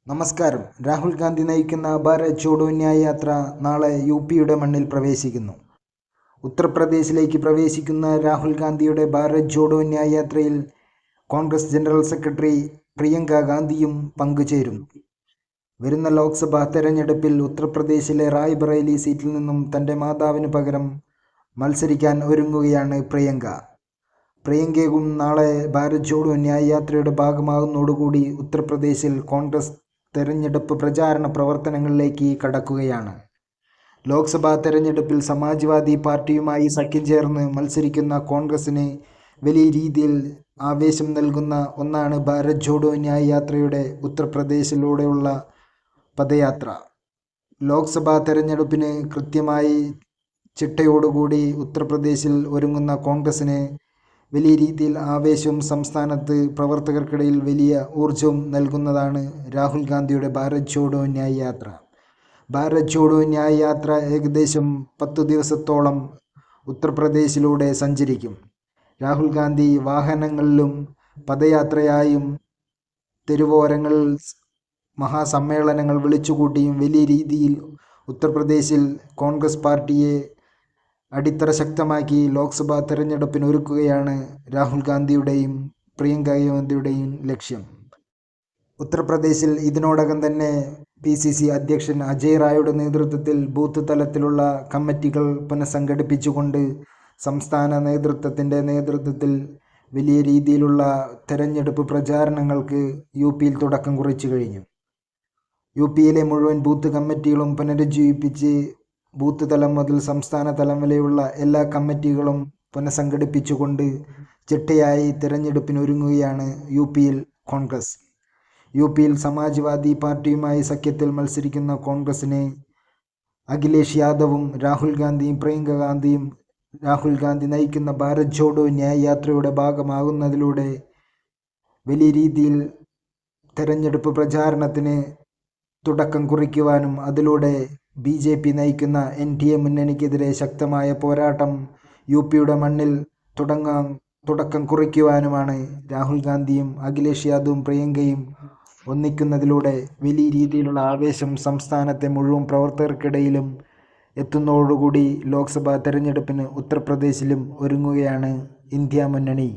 നമസ്കാരം. രാഹുൽ ഗാന്ധി നയിക്കുന്ന ഭാരത് ജോഡോ ന്യായ് യാത്ര നാളെ യുടെ മണ്ണിൽ പ്രവേശിക്കുന്നു. ഉത്തർപ്രദേശിലേക്ക് പ്രവേശിക്കുന്ന രാഹുൽ ഗാന്ധിയുടെ ഭാരത് ജോഡോ ന്യായ് യാത്രയിൽ കോൺഗ്രസ് ജനറൽ സെക്രട്ടറി പ്രിയങ്ക ഗാന്ധിയും പങ്കുചേരുന്നു. വരുന്ന ലോക്സഭാ തെരഞ്ഞെടുപ്പിൽ ഉത്തർപ്രദേശിലെ റായ്ബറേലി സീറ്റിൽ നിന്നും തൻ്റെ മാതാവിന് പകരം മത്സരിക്കാൻ ഒരുങ്ങുകയാണ് പ്രിയങ്ക. പ്രിയങ്കയും നാളെ ഭാരത് ജോഡോ ന്യായ് യാത്രയുടെ ഭാഗമാകുന്നതോടുകൂടി ഉത്തർപ്രദേശിൽ കോൺഗ്രസ് തെരഞ്ഞെടുപ്പ് പ്രചാരണ പ്രവർത്തനങ്ങളിലേക്ക് കടക്കുകയാണ്. ലോക്സഭാ തെരഞ്ഞെടുപ്പിൽ സമാജ്വാദി പാർട്ടിയുമായി സഖ്യം ചേർന്ന് മത്സരിക്കുന്ന കോൺഗ്രസിന് വലിയ രീതിയിൽ ആവേശം നൽകുന്ന ഒന്നാണ് ഭാരത് ജോഡോ ന്യായ് യാത്രയുടെ ഉത്തർപ്രദേശിലൂടെയുള്ള പദയാത്ര. ലോക്സഭാ തെരഞ്ഞെടുപ്പിന് കൃത്യമായി ചിട്ടയോടുകൂടി ഉത്തർപ്രദേശിൽ ഒരുങ്ങുന്ന കോൺഗ്രസിന് വലിയ രീതിയിൽ ആവേശവും സംസ്ഥാനത്ത് പ്രവർത്തകർക്കിടയിൽ വലിയ ഊർജവും നൽകുന്നതാണ് രാഹുൽ ഗാന്ധിയുടെ ഭാരത് ജോഡോ ന്യായ് യാത്ര. ഭാരത് ജോഡോ ന്യായ് യാത്ര ഏകദേശം 10 ദിവസത്തോളം ഉത്തർപ്രദേശിലൂടെ സഞ്ചരിക്കും. രാഹുൽ ഗാന്ധി വാഹനങ്ങളിലും പദയാത്രയായും തെരുവോരങ്ങളിൽ മഹാസമ്മേളനങ്ങൾ വിളിച്ചുകൂട്ടിയും വലിയ രീതിയിൽ ഉത്തർപ്രദേശിൽ കോൺഗ്രസ് പാർട്ടിയെ അടിത്തറ ശക്തമാക്കി ലോക്സഭാ തെരഞ്ഞെടുപ്പിന് ഒരുക്കുകയാണ് രാഹുൽ ഗാന്ധിയുടെയും പ്രിയങ്ക ഗാന്ധിയുടെയും ലക്ഷ്യം. ഉത്തർപ്രദേശിൽ ഇതിനോടകം തന്നെ PCC അധ്യക്ഷൻ അജയ് റായുടെ നേതൃത്വത്തിൽ ബൂത്ത് തലത്തിലുള്ള കമ്മിറ്റികൾ പുനഃസംഘടിപ്പിച്ചുകൊണ്ട് സംസ്ഥാന നേതൃത്വത്തിൻ്റെ നേതൃത്വത്തിൽ വലിയ രീതിയിലുള്ള തെരഞ്ഞെടുപ്പ് പ്രചാരണങ്ങൾക്ക് യിൽ തുടക്കം കുറിച്ചു കഴിഞ്ഞു. യിലെ മുഴുവൻ ബൂത്ത് കമ്മിറ്റികളും പുനരുജ്ജീവിപ്പിച്ച് ബൂത്ത് തലം മുതൽ സംസ്ഥാന തലം വരെയുള്ള എല്ലാ കമ്മിറ്റികളും പുനഃസംഘടിപ്പിച്ചുകൊണ്ട് ചിട്ടയായി തിരഞ്ഞെടുപ്പിനൊരുങ്ങുകയാണ് യിൽ കോൺഗ്രസ്. യിൽ സമാജ്വാദി പാർട്ടിയുമായി സഖ്യത്തിൽ മത്സരിക്കുന്ന കോൺഗ്രസിന് അഖിലേഷ് യാദവും രാഹുൽ ഗാന്ധിയും പ്രിയങ്ക ഗാന്ധിയും രാഹുൽ ഗാന്ധി നയിക്കുന്ന ഭാരത് ജോഡോ ന്യായ് യാത്രയുടെ ഭാഗമാകുന്നതിലൂടെ വലിയ രീതിയിൽ തെരഞ്ഞെടുപ്പ് പ്രചാരണത്തിന് തുടക്കം കുറിക്കുവാനും അതിലൂടെ BJP നയിക്കുന്ന NDA മുന്നണിക്കെതിരെ ശക്തമായ പോരാട്ടം യുടെ മണ്ണിൽ തുടക്കം കുറിക്കുവാനുമാണ് രാഹുൽ ഗാന്ധിയും അഖിലേഷ് യാദവും പ്രിയങ്കയും ഒന്നിക്കുന്നതിലൂടെ വലിയ രീതിയിലുള്ള ആവേശം സംസ്ഥാനത്തെ മുഴുവൻ പ്രവർത്തകർക്കിടയിലും എത്തുന്നതോടുകൂടി ലോക്സഭാ തെരഞ്ഞെടുപ്പിന് ഉത്തർപ്രദേശിലും ഒരുങ്ങുകയാണ് ഇന്ത്യ മുന്നണി.